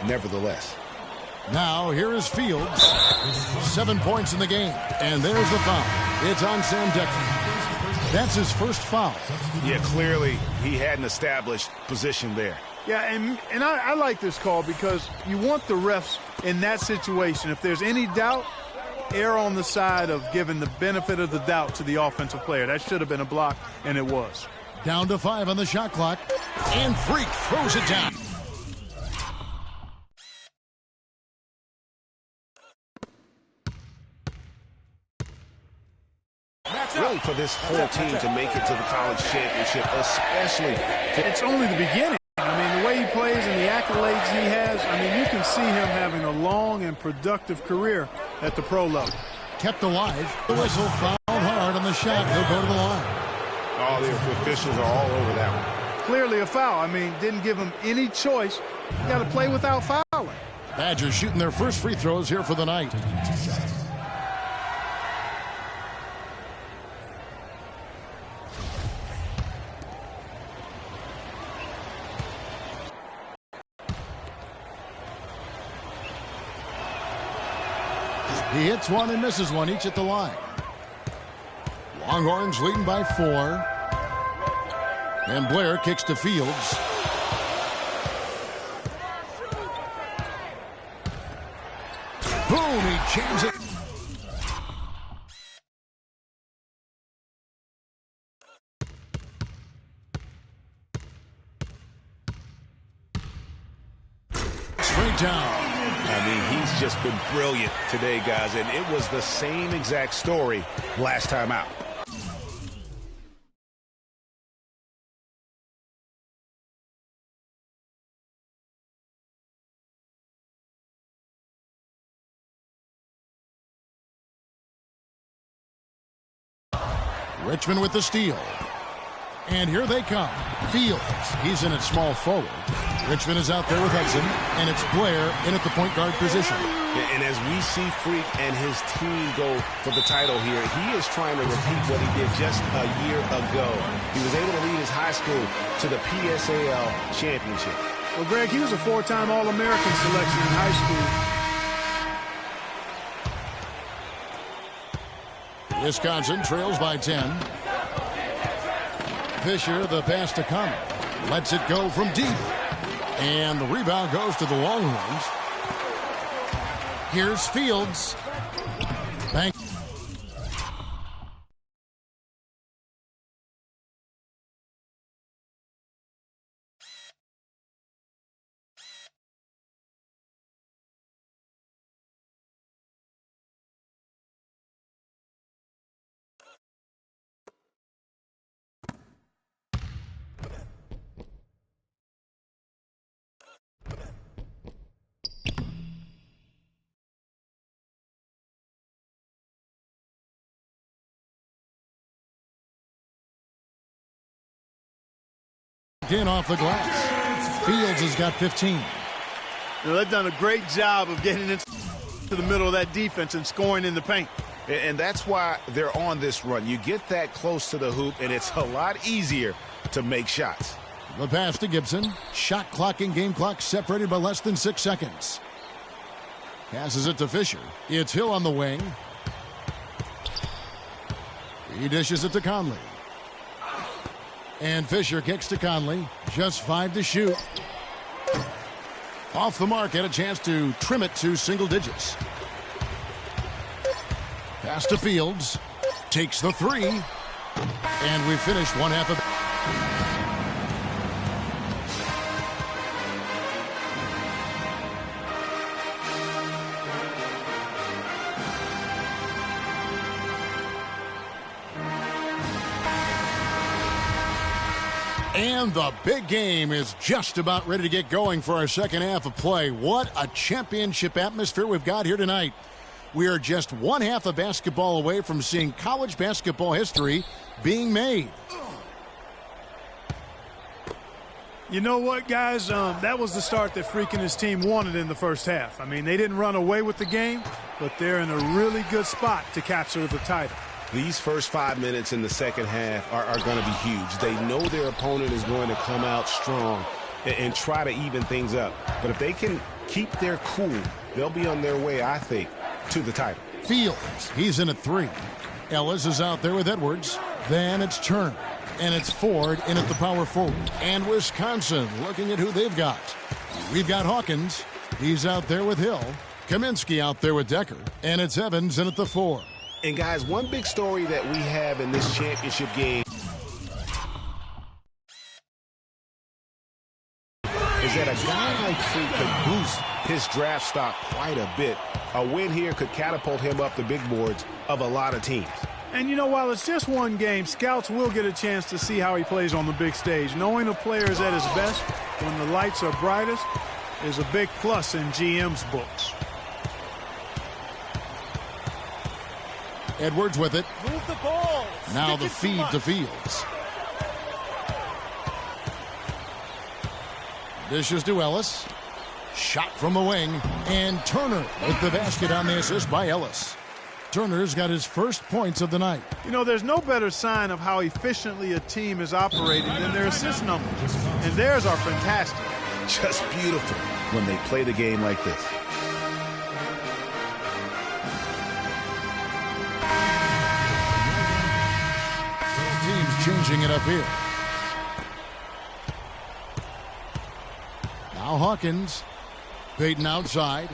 nevertheless. Now, here is Fields. 7 points in the game. And there's the foul. It's on Sam Decker. That's his first foul. Yeah, clearly he had an established position there. Yeah, and I like this call because you want the refs in that situation. If there's any doubt, err on the side of giving the benefit of the doubt to the offensive player. That should have been a block, and it was. Down to 5 on the shot clock. And Freak throws it down. Really, for this whole team to make it to the college championship, especially. It's only the beginning. I mean, the way he plays and the accolades he has, I mean, you can see him having a long and productive career at the pro level. Kept alive. The whistle fouled hard on the shot. He'll go to the line. All the officials are all over that one. Clearly a foul. I mean, didn't give him any choice. You got to play without fouling. Badgers shooting their first free throws here for the night. He hits one and misses one, each at the line. Longhorns leading by 4. And Blair kicks to Fields. Boom, he jams it. Straight down. I mean, he's just been brilliant today, guys, and it was the same exact story last time out. Richmond with the steal. And here they come. Fields, he's in at small forward. Richmond is out there with Hudson, and it's Blair in at the point guard position. And as we see Freak and his team go for the title here, he is trying to repeat what he did just a year ago. He was able to lead his high school to the PSAL championship. Well, Greg, he was a 4-time All-American selection in high school. Wisconsin trails by 10. Fisher, the pass to Conley. Lets it go from deep. And the rebound goes to the Longhorns. Here's Fields. Bank. In off the glass. Fields has got 15. They've done a great job of getting into the middle of that defense and scoring in the paint. And that's why they're on this run. You get that close to the hoop, and it's a lot easier to make shots. The pass to Gibson. Shot clock and game clock separated by less than 6 seconds. Passes it to Fisher. It's Hill on the wing. He dishes it to Conley. And Fisher kicks to Conley. Just 5 to shoot. Off the mark, had a chance to trim it to single digits. Pass to Fields. Takes the 3. And we finished one half of... And the big game is just about ready to get going for our second half of play. What a championship atmosphere we've got here tonight. We are just one half of basketball away from seeing college basketball history being made. You know what, guys? That was the start that Freak and his team wanted in the first half. I mean, they didn't run away with the game, but they're in a really good spot to capture the title. These first 5 minutes in the second half are going to be huge. They know their opponent is going to come out strong and try to even things up. But if they can keep their cool, they'll be on their way, I think, to the title. Fields, he's in at 3. Ellis is out there with Edwards. Then it's Turner. And it's Ford in at the power forward. And Wisconsin looking at who they've got. We've got Hawkins. He's out there with Hill. Kaminsky out there with Decker. And it's Evans in at the 4. And guys, one big story that we have in this championship game is that a guy like Freak could boost his draft stock quite a bit. A win here could catapult him up the big boards of a lot of teams. And, you know, while it's just one game, scouts will get a chance to see how he plays on the big stage. Knowing a player is at his best when the lights are brightest is a big plus in GM's books. Edwards with it. Move the ball. Now the feed to Fields. Dishes to Ellis. Shot from the wing. And Turner with the basket on the assist by Ellis. Turner's got his first points of the night. You know, there's no better sign of how efficiently a team is operating than their assist numbers. And theirs are fantastic. Just beautiful when they play the game like this. Team's changing it up here. Now Hawkins. Peyton outside.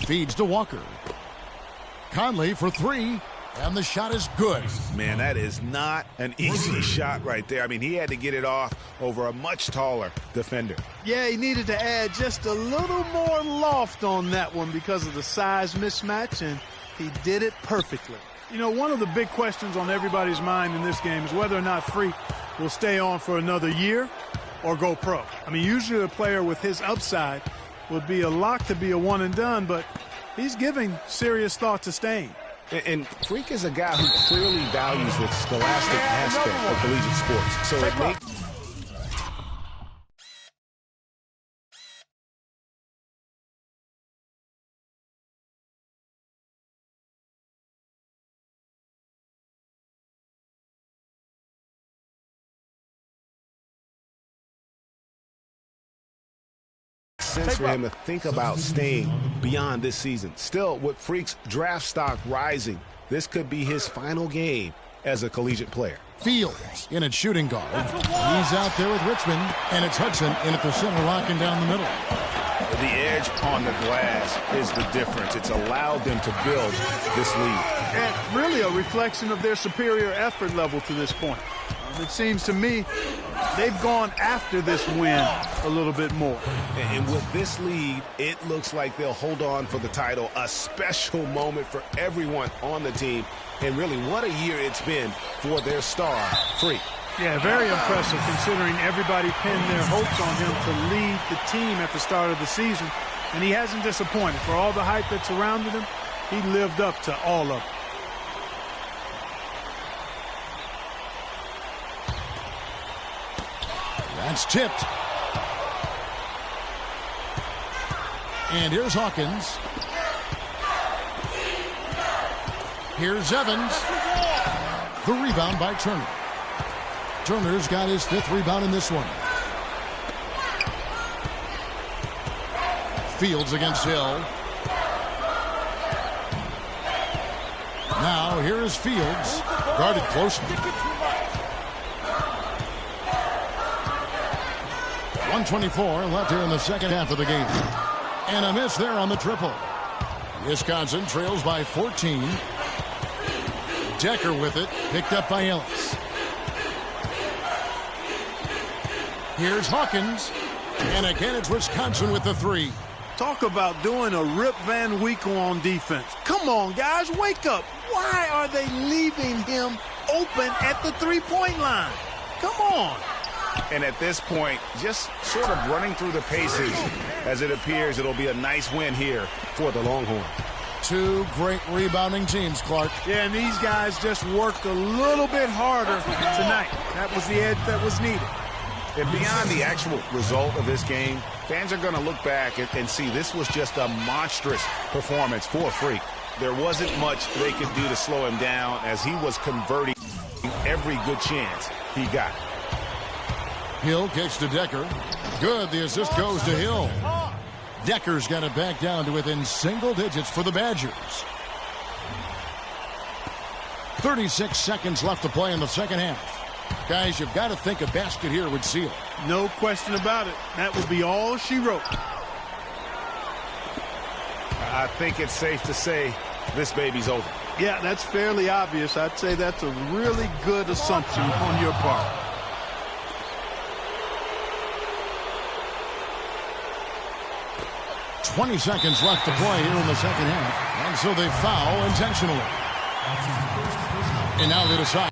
Feeds to Walker. Conley for 3. And the shot is good. Man, that is not an easy shot right there. I mean, he had to get it off over a much taller defender. Yeah, he needed to add just a little more loft on that one because of the size mismatch, and he did it perfectly. You know, one of the big questions on everybody's mind in this game is whether or not Freak will stay on for another year or go pro. I mean, usually a player with his upside would be a lock to be a one and done, but he's giving serious thought to staying. And Freak is a guy who clearly values the scholastic aspect of collegiate sports. So it makes... sense for him to think about staying beyond this season. Still, with Freak's draft stock rising, this could be his final game as a collegiate player. Fields in at shooting guard. He's out there with Richmond, and it's Hudson in at the center, locking down the middle. The edge on the glass is the difference. It's allowed them to build this lead. And really a reflection of their superior effort level to this point. It seems to me they've gone after this win a little bit more. And with this lead, it looks like they'll hold on for the title. A special moment for everyone on the team. And really, what a year it's been for their star, Freak. Yeah, very impressive considering everybody pinned their hopes on him to lead the team at the start of the season. And he hasn't disappointed. For all the hype that surrounded him, he lived up to all of it. That's tipped. And here's Hawkins. Here's Evans. The rebound by Turner. Turner's got his 5th rebound in this one. Fields against Hill. Now here is Fields. Guarded closely. 1:24 left here in the second half of the game. And a miss there on the triple. Wisconsin trails by 14. Decker with it, picked up by Ellis. Here's Hawkins. And again, it's Wisconsin with the 3. Talk about doing a Rip Van Winkle on defense. Come on, guys, wake up. Why are they leaving him open at the three-point line? Come on. And at this point, just sort of running through the paces as it appears it'll be a nice win here for the Longhorns. 2 great rebounding teams, Clark. Yeah, and these guys just worked a little bit harder tonight. That was the edge that was needed. And beyond the actual result of this game, fans are going to look back and see this was just a monstrous performance for Freak. There wasn't much they could do to slow him down as he was converting every good chance he got. Hill kicks to Decker. Good. The assist goes to Hill. Decker's got it back down to within single digits for the Badgers. 36 seconds left to play in the second half. Guys, you've got to think a basket here would seal. No question about it. That would be all she wrote. I think it's safe to say this baby's over. Yeah, that's fairly obvious. I'd say that's a really good assumption on your part. "20 seconds left to play here in the second half. And so they foul intentionally. And now they decide.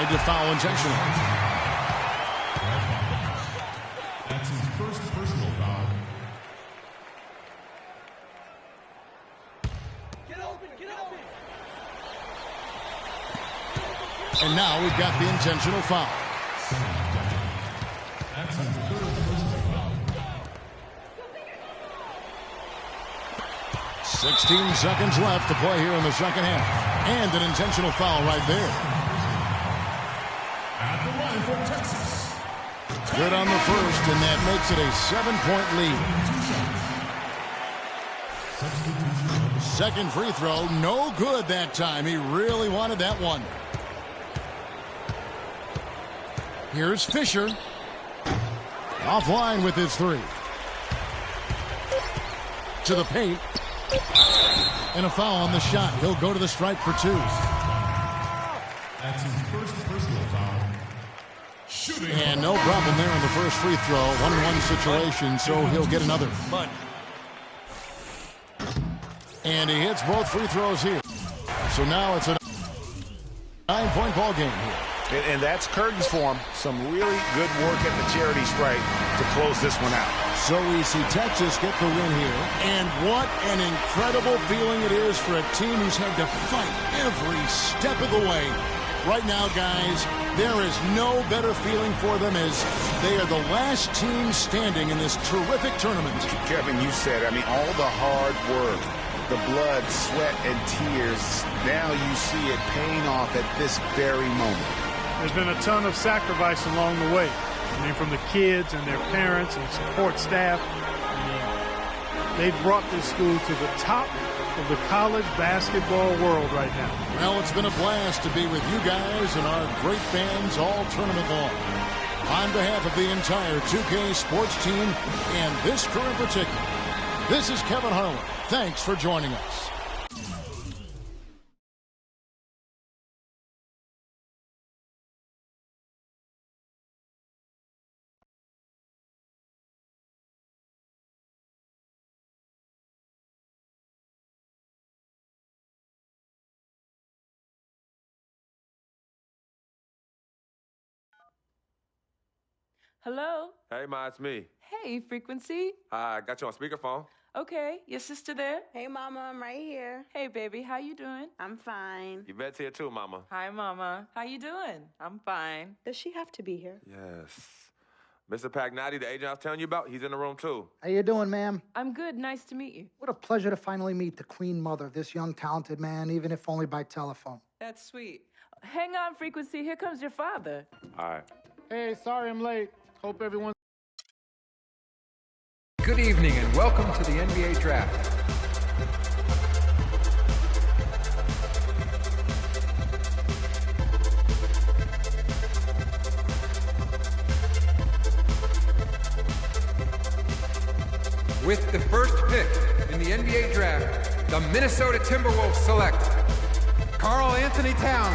To foul intentionally. That's his first personal foul. Get open. And now we've got the intentional foul. That's his third personal foul. 16 seconds left to play here in the second half. And an intentional foul right there. At the line for Texas. Good on the first, and that makes it a 7-point lead. Second free throw, no good that time. He really wanted that one. Here's Fisher. Offline with his three. To the paint. And a foul on the shot. He'll go to the stripe for two. That's his first personal foul. And no problem there in the first free throw. 1-1 situation, so he'll get another. And he hits both free throws here. So now it's a 9-point ball game here. And that's curtains for him. Some really good work at the charity stripe to close this one out. So we see Texas get the win here. And what an incredible feeling it is for a team who's had to fight every step of the way. Right now, guys, there is no better feeling for them as they are the last team standing in this terrific tournament. Kevin, you said, all the hard work, the blood, sweat, and tears, now you see it paying off at this very moment. There's been a ton of sacrifice along the way. From the kids and their parents and support staff. They've brought this school to the top of the college basketball world right now. Well, it's been a blast to be with you guys and our great fans all tournament long. On behalf of the entire 2K sports team and this crew in particular, this is Kevin Harlan. Thanks for joining us. Hello? Hey, Ma, it's me. Hey, Frequency. Hi, got you on speakerphone. Okay, your sister there? Hey, Mama, I'm right here. Hey, baby, how you doing? I'm fine. Yvette's here too, Mama. Hi, Mama. How you doing? I'm fine. Does she have to be here? Yes. Mr. Pagnotti, the agent I was telling you about, he's in the room too. How you doing, ma'am? I'm good. Nice to meet you. What a pleasure to finally meet the Queen Mother of this young, talented man, even if only by telephone. That's sweet. Hang on, Frequency. Here comes your father. All right. Hey, sorry I'm late. Hope everyone's... Good evening and welcome to the NBA Draft. With the first pick in the NBA Draft, the Minnesota Timberwolves select Karl Anthony Towns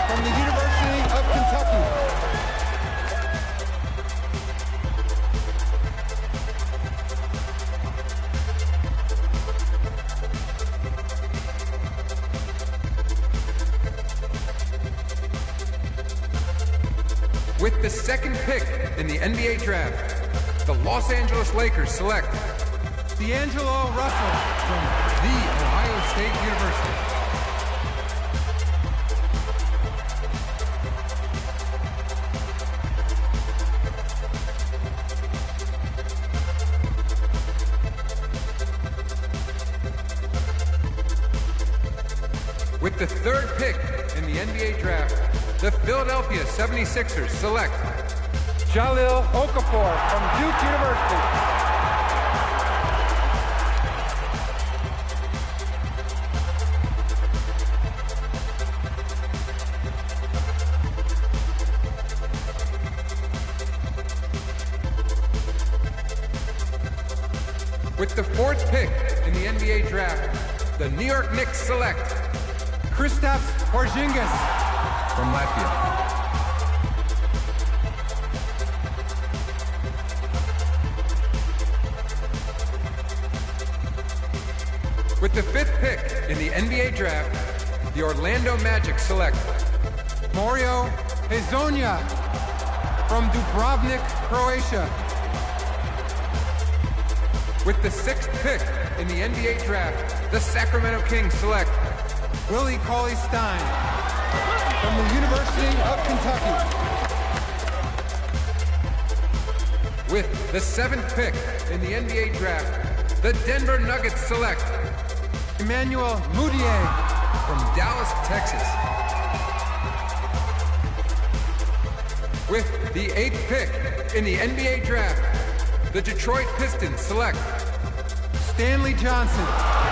from the University of Kentucky. With the second pick in the NBA Draft, the Los Angeles Lakers select D'Angelo Russell from The Ohio State University. With the third pick in the NBA Draft, the Philadelphia 76ers select Jahlil Okafor from Duke University. With the fourth pick in the NBA Draft, the New York Knicks select Kristaps Porzingis from Latvia. With the fifth pick in the NBA Draft, the Orlando Magic select Mario Hezonja from Dubrovnik, Croatia. With the sixth pick in the NBA Draft, the Sacramento Kings select Willie Cauley-Stein from the University of Kentucky. With the seventh pick in the NBA Draft, the Denver Nuggets select Emmanuel Mudiay from Dallas, Texas. With the eighth pick in the NBA Draft, the Detroit Pistons select Stanley Johnson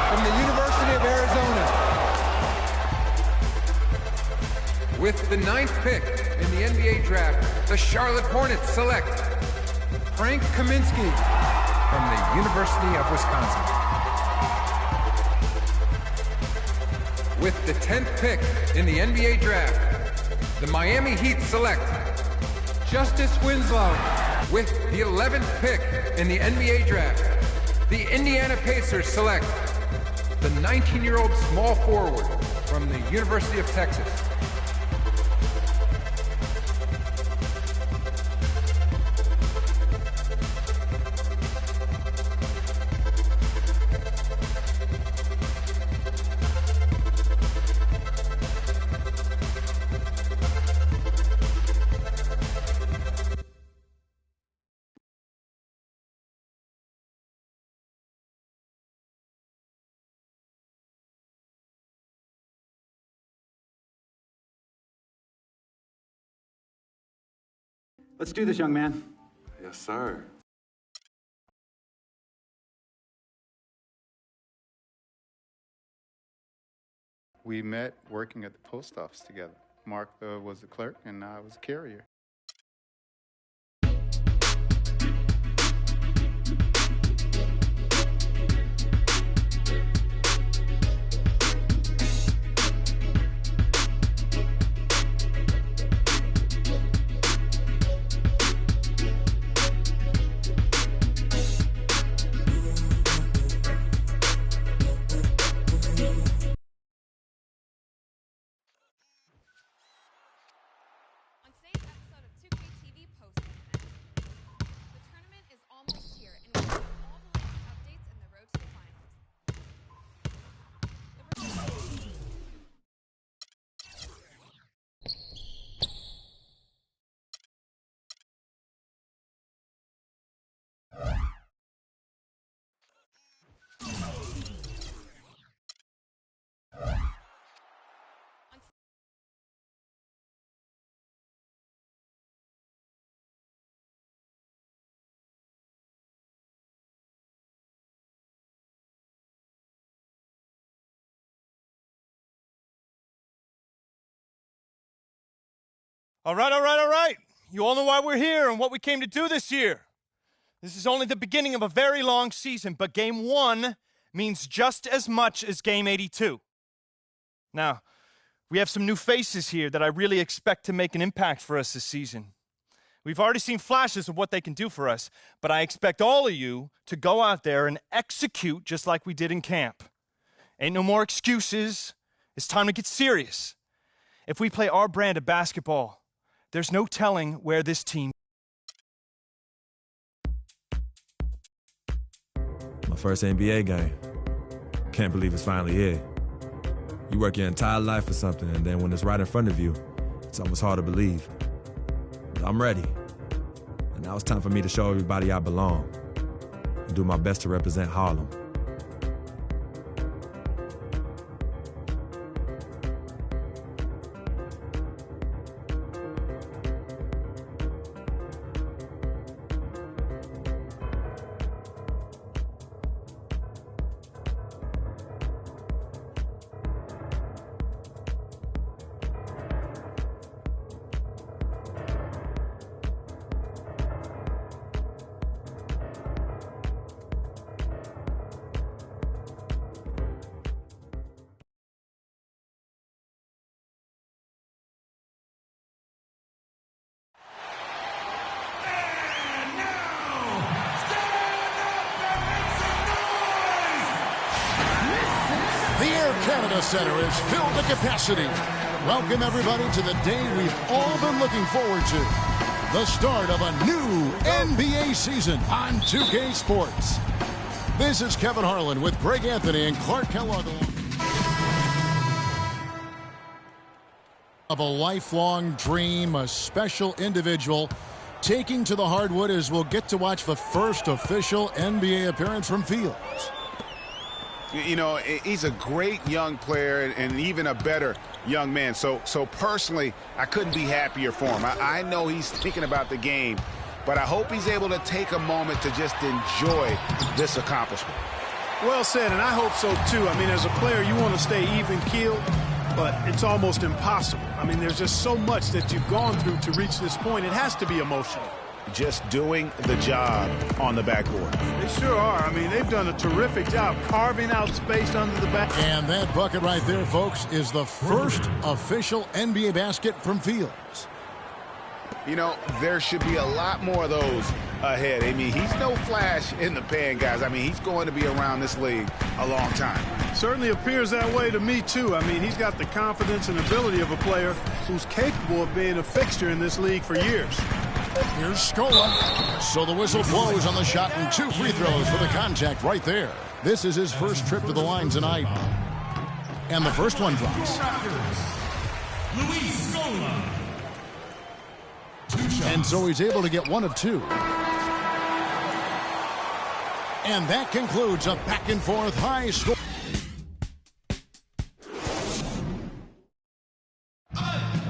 from the University of Arizona. With the ninth pick in the NBA Draft, the Charlotte Hornets select Frank Kaminsky from the University of Wisconsin. With the 10th pick in the NBA Draft, the Miami Heat select Justice Winslow. With the 11th pick in the NBA Draft, the Indiana Pacers select the 19-year-old small forward from the University of Texas. Let's do this, young man. Yes, sir. We met working at the post office together. Mark was the clerk and I was a carrier. All right. You all know why we're here and what we came to do this year. This is only the beginning of a very long season, but Game 1 means just as much as Game 82. Now, we have some new faces here that I really expect to make an impact for us this season. We've already seen flashes of what they can do for us, but I expect all of you to go out there and execute just like we did in camp. Ain't no more excuses. It's time to get serious. If we play our brand of basketball, there's no telling where this team... My first NBA game. Can't believe it's finally here. You work your entire life for something, and then when it's right in front of you, it's almost hard to believe. But I'm ready. And now it's time for me to show everybody I belong and do my best to represent Harlem. The Air Canada Centre is filled to capacity. Welcome, everybody, to the day we've all been looking forward to. The start of a new NBA season on 2K Sports. This is Kevin Harlan with Greg Anthony and Clark Kellogg. Of a lifelong dream, a special individual taking to the hardwood as we'll get to watch the first official NBA appearance from Fields. You know, he's a great young player and even a better young man. So personally, I couldn't be happier for him. I know he's thinking about the game, but I hope he's able to take a moment to just enjoy this accomplishment. Well said, and I hope so too. I mean, as a player, you want to stay even-keeled, but it's almost impossible. I mean, there's just so much that you've gone through to reach this point. It has to be emotional. Just doing the job on the backboard. They sure are. I mean, they've done a terrific job carving out space under the back. And that bucket right there, folks, is the first official NBA basket from Fields. You know, there should be a lot more of those ahead. I mean, he's no flash in the pan, guys. I mean, he's going to be around this league a long time. Certainly appears that way to me, too. I mean, he's got the confidence and ability of a player who's capable of being a fixture in this league for years. Here's Scola. So the whistle blows on the shot and 2 free throws for the contact right there. This is his first trip to the line tonight. And the first one drops. Luis Scola. And so he's able to get 1 of 2. And that concludes a back-and-forth high score.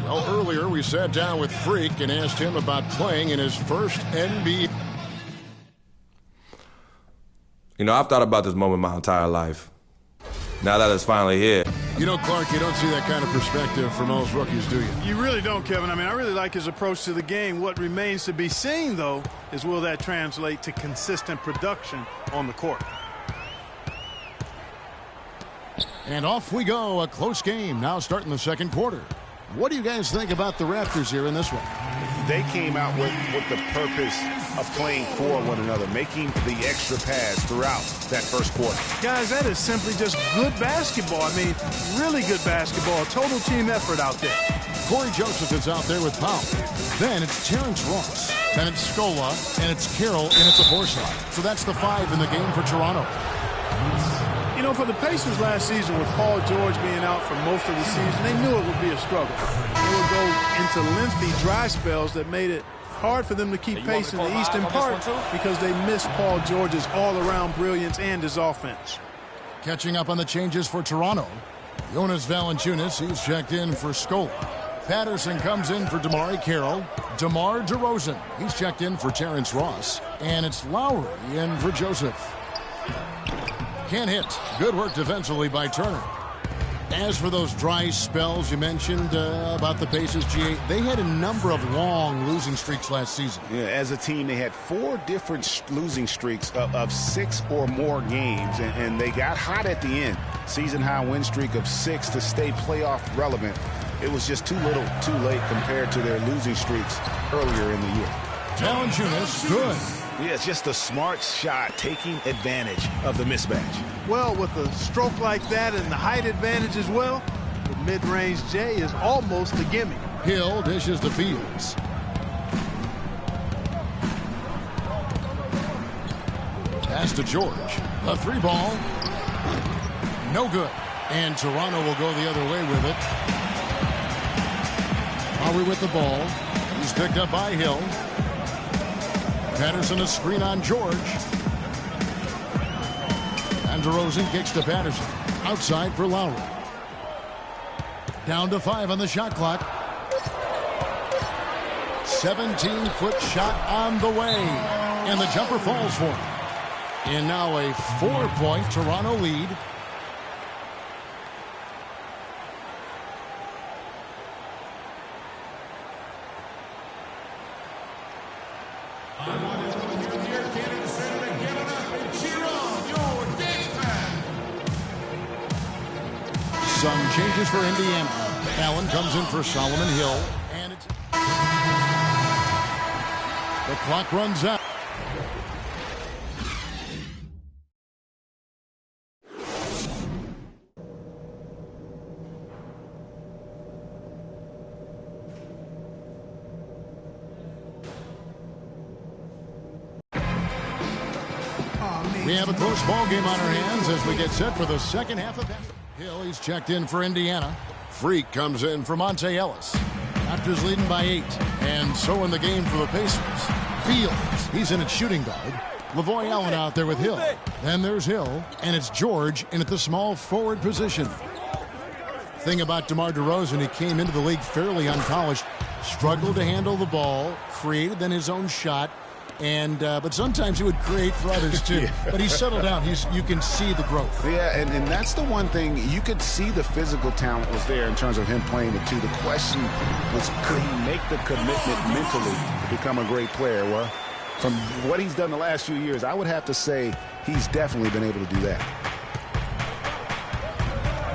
Well, earlier we sat down with Freak and asked him about playing in his first NBA. You know, I've thought about this moment my entire life. Now that it's finally here. You know, Clark, you don't see that kind of perspective from most rookies, do you? You really don't, Kevin. I mean, I really like his approach to the game. What remains to be seen, though, is will that translate to consistent production on the court. And off we go. A close game now starting the second quarter. What do you guys think about the Raptors here in this one? They came out with the purpose of playing for one another, making the extra pass throughout that first quarter. Guys, that is simply just good basketball. I mean, really good basketball. Total team effort out there. Corey Joseph is out there with Powell. Then it's Terrence Ross. Then it's Scola. And it's Carroll. And it's a Forsythe. So that's the 5 in the game for Toronto. You know, for the Pacers last season, with Paul George being out for most of the season, they knew it would be a struggle. They would go into lengthy dry spells that made it hard for them to keep pace in the East, in part because they missed Paul George's all-around brilliance and his offense. Catching up on the changes for Toronto. Jonas Valanciunas, he's checked in for Scola. Patterson comes in for DeMar Carroll. DeMar DeRozan, he's checked in for Terrence Ross. And it's Lowry in for Joseph. Can't hit. Good work defensively by Turner. As for those dry spells you mentioned about the Pacers, GA, they had a number of long losing streaks last season. Yeah, as a team, they had 4 different losing streaks of 6 or more games, and they got hot at the end. Season-high win streak of 6 to stay playoff relevant. It was just too little, too late compared to their losing streaks earlier in the year. Valanciunas, good. Yeah, it's just a smart shot, taking advantage of the mismatch. Well, with a stroke like that and the height advantage as well, the mid-range J is almost a gimme. Hill dishes to Fields. Pass to George. A 3-ball. No good. And Toronto will go the other way with it. Lowry with the ball. He's picked up by Hill. Patterson a screen on George. And DeRozan kicks to Patterson. Outside for Lowry. Down to 5 on the shot clock. 17-foot shot on the way. And the jumper falls for him. And now a 4-point Toronto lead. Some changes for Indiana. Allen comes in for Solomon Hill. And it's... The clock runs out. We have a close ball game on our hands as we get set for the second half of that. Hill, he's checked in for Indiana. Freak comes in for Monte Ellis. Raptors leading by 8. And so in the game for the Pacers. Fields, he's in at shooting guard. Lavoy Allen out there with Hill. Then there's Hill, and it's George in at the small forward position. Thing about DeMar DeRozan, he came into the league fairly unpolished. Struggled to handle the ball. Created then his own shot. And but sometimes he would create for others too. Yeah. But he's settled down. You can see the growth. Yeah, and that's the one thing. You could see the physical talent was there in terms of him playing the 2. The question was, could he make the commitment mentally to become a great player? Well, from what he's done the last few years, I would have to say he's definitely been able to do that.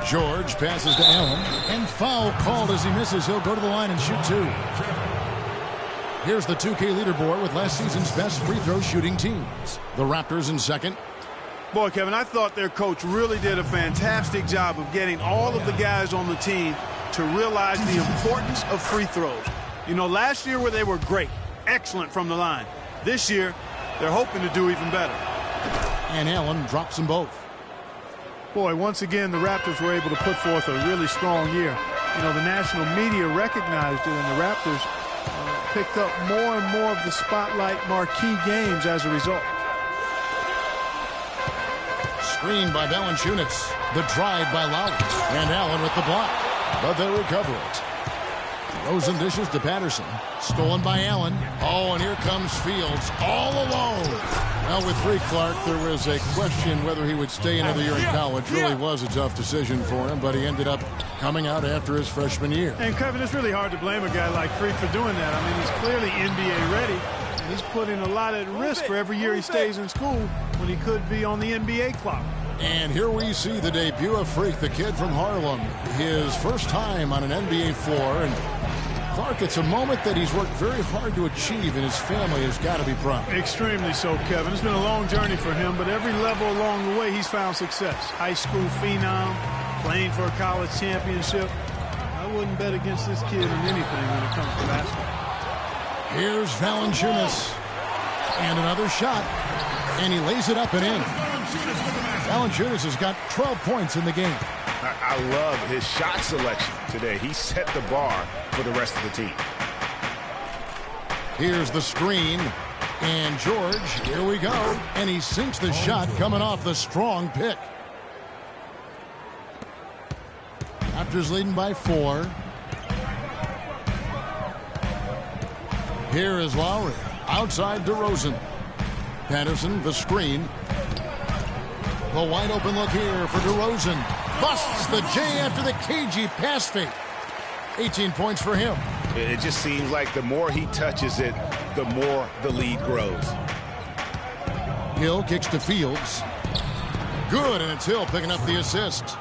George passes to Allen, and foul called as he misses. He'll go to the line and shoot 2. Here's the 2K leaderboard with last season's best free throw shooting teams. The Raptors in second. Boy, Kevin, I thought their coach really did a fantastic job of getting all of the guys on the team to realize the importance of free throws. You know, last year where they were great, excellent from the line. This year, they're hoping to do even better. And Allen drops them both. Boy, once again, the Raptors were able to put forth a really strong year. You know, the national media recognized it, and the Raptors picked up more and more of the spotlight marquee games as a result. Screen by Valanciunas. The drive by Lowry. And Allen with the block. But they recover it. Rosen dishes to Patterson. Stolen by Allen. Oh, and here comes Fields all alone. Well, with Freak Clark, there was a question whether he would stay another year in college. Really was a tough decision for him, but he ended up coming out after his freshman year. And, Kevin, it's really hard to blame a guy like Freak for doing that. I mean, he's clearly NBA ready. And he's putting a lot at risk for every year he stays in school when he could be on the NBA clock. And here we see the debut of Freak, the kid from Harlem. His first time on an NBA floor. And Clark, it's a moment that he's worked very hard to achieve, and his family has got to be proud. Extremely so, Kevin. It's been a long journey for him, but every level along the way, he's found success. High school phenom, playing for a college championship. I wouldn't bet against this kid in anything when it comes to basketball. Here's Valanciunas. And another shot. And he lays it up and in. Valanciunas has got 12 points in the game. I love his shot selection today. He set the bar for the rest of the team. Here's the screen. And George, here we go. And he sinks the shot coming off the strong pick. Raptors leading by 4. Here is Lowry. Outside DeRozan. Patterson, the screen. The wide open look here for DeRozan. Busts the J after the cagey pass fake. 18 points for him. It just seems like the more he touches it, the more the lead grows. Hill kicks to Fields. Good, and it's Hill picking up the assist.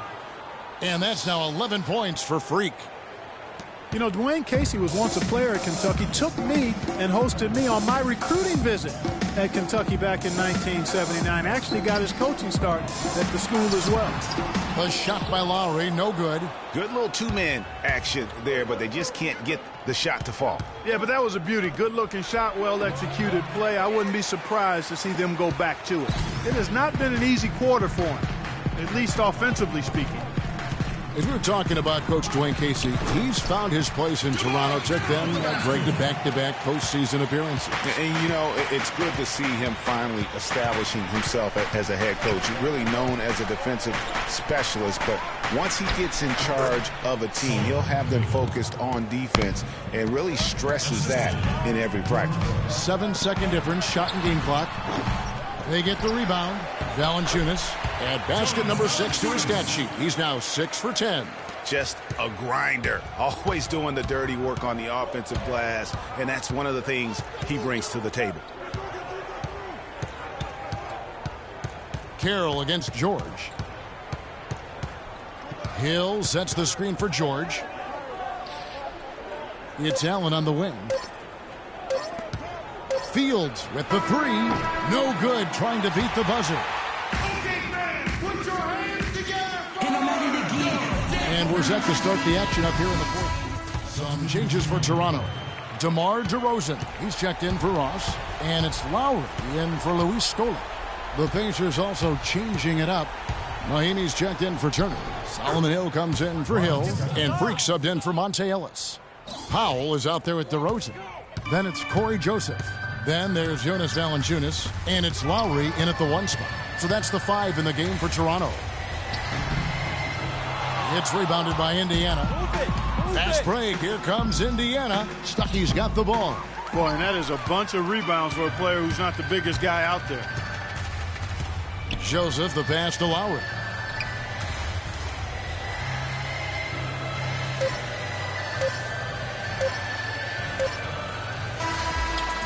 And that's now 11 points for Freak. You know, Dwayne Casey was once a player at Kentucky, took me and hosted me on my recruiting visit at Kentucky back in 1979. Actually got his coaching start at the school as well. A shot by Lowry, no good. Good little two-man action there, but they just can't get the shot to fall. Yeah, but that was a beauty. Good-looking shot, well-executed play. I wouldn't be surprised to see them go back to it. It has not been an easy quarter for him, at least offensively speaking. As we were talking about Coach Dwayne Casey, he's found his place in Toronto. Took them Greg to back-to-back postseason appearances. And, you know, it's good to see him finally establishing himself as a head coach. He's really known as a defensive specialist, but once he gets in charge of a team, he'll have them focused on defense and really stresses that in every practice. 7-second difference, shot and game clock. They get the rebound. Valanciunas add basket number 6 to his stat sheet. He's now 6 for 10. Just a grinder, always doing the dirty work on the offensive glass, and that's one of the things he brings to the table. Carroll against George. Hill sets the screen for George. It's Allen on the wing. Fields with the three. No good, trying to beat the buzzer. And we're set to start the action up here in the fourth. Some changes for Toronto. DeMar DeRozan, he's checked in for Ross. And it's Lowry in for Luis Scola. The Pacers also changing it up. Mahinmi's checked in for Turner. Solomon Hill comes in for Hill. And Freak subbed in for Monte Ellis. Powell is out there with DeRozan. Then it's Corey Joseph. Then there's Jonas Valanciunas, and it's Lowry in at the 1 spot. So that's the 5 in the game for Toronto. It's rebounded by Indiana. Fast break. Here comes Indiana. Stuckey's got the ball. Boy, and that is a bunch of rebounds for a player who's not the biggest guy out there. Joseph, the pass to Lowry.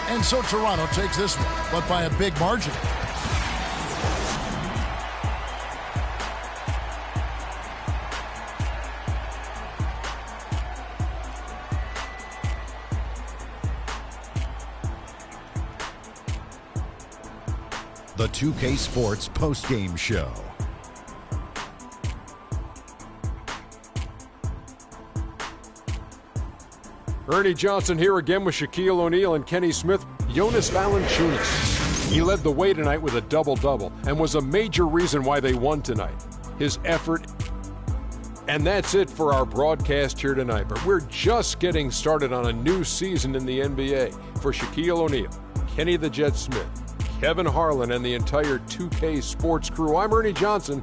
And so Toronto takes this one, but by a big margin. The 2K Sports postgame show. Ernie Johnson here again with Shaquille O'Neal and Kenny Smith. Jonas Valanciunas. He led the way tonight with a double-double and was a major reason why they won tonight. His effort. And that's it for our broadcast here tonight. But we're just getting started on a new season in the NBA. For Shaquille O'Neal, Kenny the Jet Smith, Kevin Harlan, and the entire 2K Sports crew, I'm Ernie Johnson.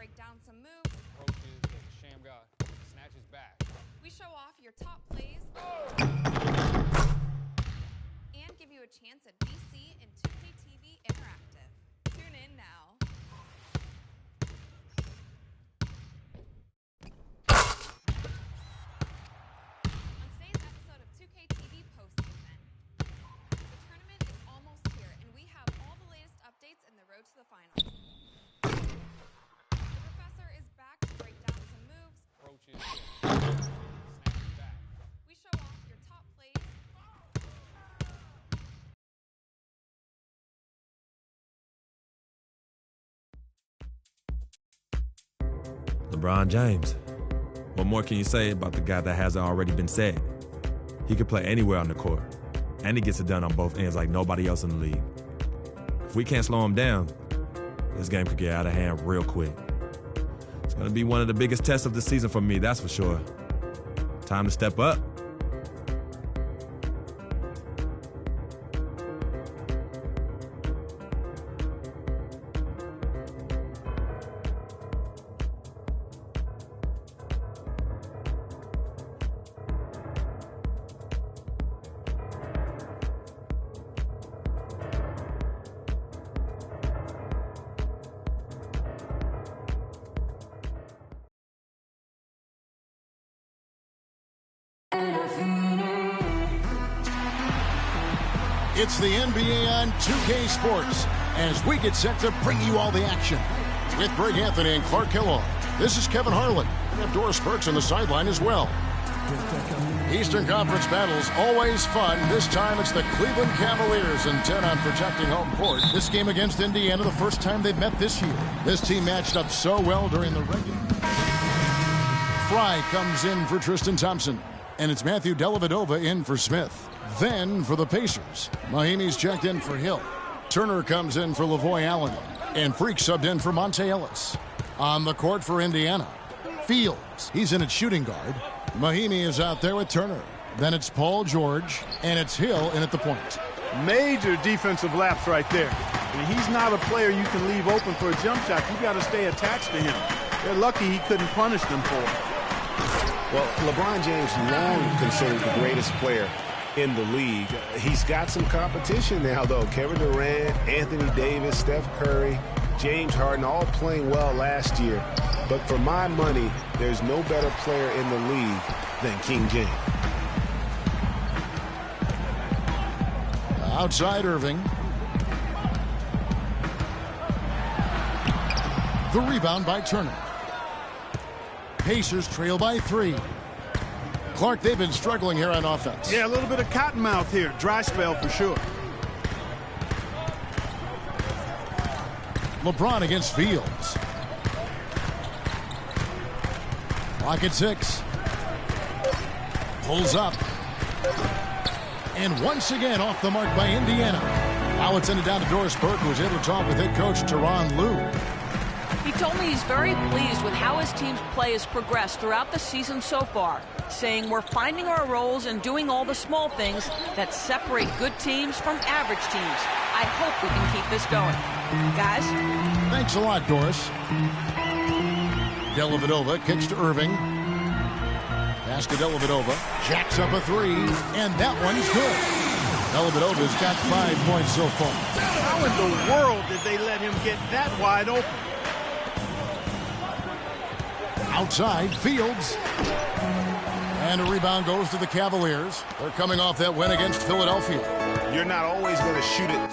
break down some moves. Approaches the Shamgar, snatches back. We show off your top plays and give you a chance at BC and 2K TV Interactive. Tune in now. On today's episode of 2K TV postseason, the tournament is almost here, and we have all the latest updates in the road to the finals. The professor is back to break down some moves. Approaches, snatches back. We show off your top plays. LeBron James. What more can you say about the guy that hasn't already been said? He can play anywhere on the court, and he gets it done on both ends like nobody else in the league. If we can't slow him down, this game could get out of hand real quick. It's going to be one of the biggest tests of the season for me, that's for sure. Time to step up. It's the NBA on 2K Sports as we get set to bring you all the action. With Greg Anthony and Clark Kellogg, this is Kevin Harlan. We have Doris Burks on the sideline as well. Eastern Conference battles, always fun. This time it's the Cleveland Cavaliers intent on protecting home court. This game against Indiana, the first time they've met this year. This team matched up so well during the regular. Fry comes in for Tristan Thompson, and it's Matthew Dellavedova in for Smith. Then for the Pacers, Mahimi's checked in for Hill. Turner comes in for Lavoy Allen, and Freak subbed in for Monte Ellis. On the court for Indiana, Fields, he's in at shooting guard. Mahimi is out there with Turner. Then it's Paul George, and it's Hill in at the point. Major defensive lapse right there. I mean, he's not a player you can leave open for a jump shot. You got to stay attached to him. They're lucky he couldn't punish them for it. Well, LeBron James long considered the greatest player in the league. He's got some competition now, though. Kevin Durant, Anthony Davis, Steph Curry, James Harden, all playing well last year. But for my money, there's no better player in the league than King James. Outside Irving. The rebound by Turner. Pacers trail by 3. Clark, they've been struggling here on offense. Yeah, a little bit of cottonmouth here. Dry spell for sure. LeBron against Fields. Clock at 6. Pulls up. And once again off the mark by Indiana. Now it's ended down to Doris Burke, who was able to talk with head coach Teron Lue. He told me he's very pleased with how his team's play has progressed throughout the season so far, saying we're finding our roles and doing all the small things that separate good teams from average teams. I hope we can keep this going. Guys? Thanks a lot, Doris. Dellavedova kicks to Irving. Pass to Dellavedova. Jacks up a 3, and that one's good. Dellavedova's got 5 points so far. How in the world did they let him get that wide open? Outside, Fields. And a rebound goes to the Cavaliers. They're coming off that win against Philadelphia. You're not always going to shoot it